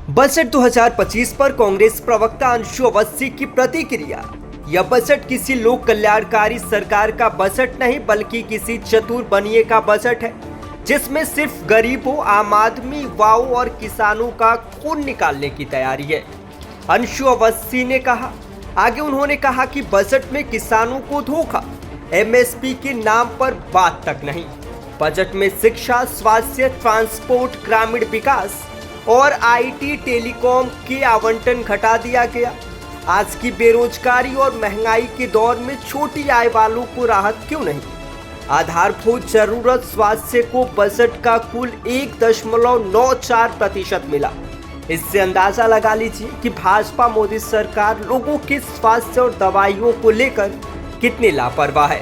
Budget 2025 पर कांग्रेस प्रवक्ता अंशु अवस्थी की प्रतिक्रिया। यह बजट किसी लोक कल्याणकारी सरकार का बजट नहीं बल्कि किसी चतुर बनिए का बजट है, जिसमें सिर्फ गरीबों, आम आदमी, युवाओं और किसानों का खून निकालने की तैयारी है, अंशु अवस्थी ने कहा। आगे उन्होंने कहा कि बजट में किसानों को धोखा, एमएसपी के नाम पर बात तक नहीं। बजट में शिक्षा, स्वास्थ्य, ट्रांसपोर्ट, ग्रामीण विकास और आईटी, टेलीकॉम के आवंटन घटा दिया गया। आज की बेरोजगारी और महंगाई के दौर में छोटी आय वालों को राहत क्यों नहीं? आधारभूत जरूरत स्वास्थ्य को बजट का कुल 1.94% मिला। इससे अंदाजा लगा लीजिए कि भाजपा मोदी सरकार लोगों के स्वास्थ्य और दवाइयों को लेकर कितनी लापरवाह है।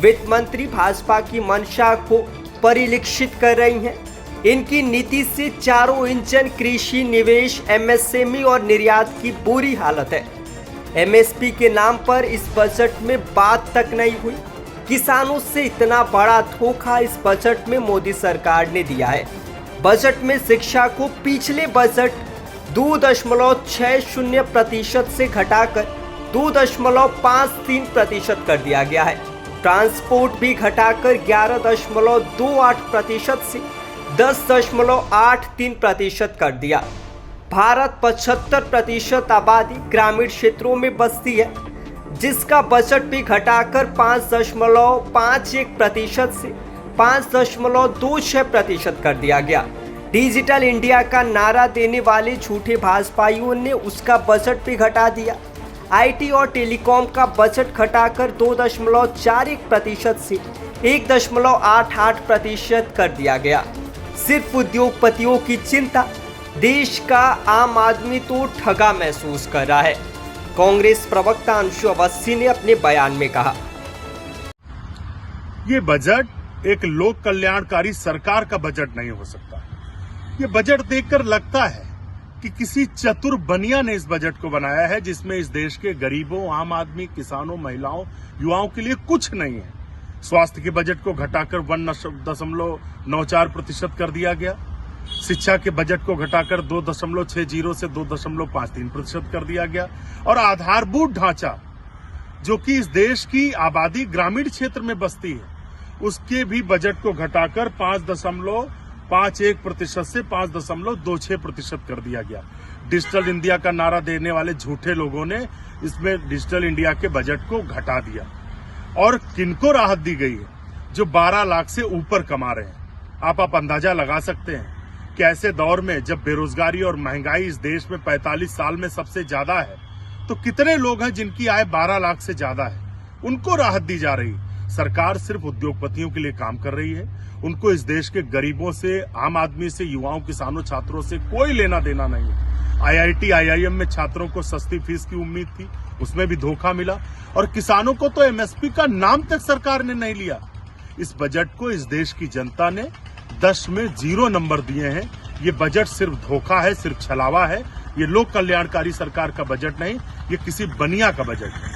वित्त मंत्री भाजपा की मंशा को परिलक्षित कर रही हैं। इनकी नीति से चारों इंजन कृषि, निवेश, एमएसएमई और निर्यात की बुरी हालत है। एमएसपी के नाम पर इस बजट में बात तक नहीं हुई। किसानों से इतना बड़ा धोखा इस बजट में मोदी सरकार ने दिया है। बजट में शिक्षा को पिछले बजट 2.60% से घटाकर 2.53% कर दिया गया है। ट्रांसपोर्ट भी घटाकर 11.28% से 10.83% कर दिया। भारत 75% आबादी ग्रामीण क्षेत्रों में बसती है, जिसका बजट भी घटाकर 5.51% से 5.26% कर दिया गया। डिजिटल इंडिया का नारा देने वाले झूठे भाजपाइयों ने उसका बजट भी घटा दिया। आईटी और टेलीकॉम का बजट घटाकर 2.41% से 1.88% कर दिया गया। सिर्फ उद्योगपतियों की चिंता, देश का आम आदमी तो ठगा महसूस कर रहा है, कांग्रेस प्रवक्ता अंशु अवस्थी ने अपने बयान में कहा। ये बजट एक लोक कल्याणकारी सरकार का बजट नहीं हो सकता। ये बजट देखकर लगता है कि किसी चतुर बनिया ने इस बजट को बनाया है, जिसमें इस देश के गरीबों, आम आदमी, किसानों, महिलाओं, युवाओं के लिए कुछ नहीं है। स्वास्थ्य के बजट को घटाकर 1.94% कर दिया गया। शिक्षा के बजट को घटाकर 2.60 से 2.53% कर दिया गया। और आधारभूत ढांचा, जो कि इस देश की आबादी ग्रामीण क्षेत्र में बसती है, उसके भी बजट को घटाकर 5.51% से 5.26% कर दिया गया। डिजिटल इंडिया का नारा देने वाले झूठे लोगों ने इसमें डिजिटल इंडिया के बजट को घटा दिया। और किनको राहत दी गई है? जो 12 लाख से ऊपर कमा रहे हैं। आप अंदाजा लगा सकते हैं कि ऐसे दौर में जब बेरोजगारी और महंगाई इस देश में 45 साल में सबसे ज्यादा है, तो कितने लोग हैं जिनकी आय 12 लाख से ज्यादा है? उनको राहत दी जा रही। सरकार सिर्फ उद्योगपतियों के लिए काम कर रही है। उनको इस देश के गरीबों से, आम आदमी से, युवाओं, किसानों, छात्रों से कोई लेना देना नहीं है। आईआईटी, आईआईएम में छात्रों को सस्ती फीस की उम्मीद थी, उसमें भी धोखा मिला। और किसानों को तो एमएसपी का नाम तक सरकार ने नहीं लिया। इस बजट को इस देश की जनता ने 10 में 0 नंबर दिए हैं। ये बजट सिर्फ धोखा है, सिर्फ छलावा है। ये लोक कल्याणकारी सरकार का बजट नहीं, ये किसी बनिया का बजट है।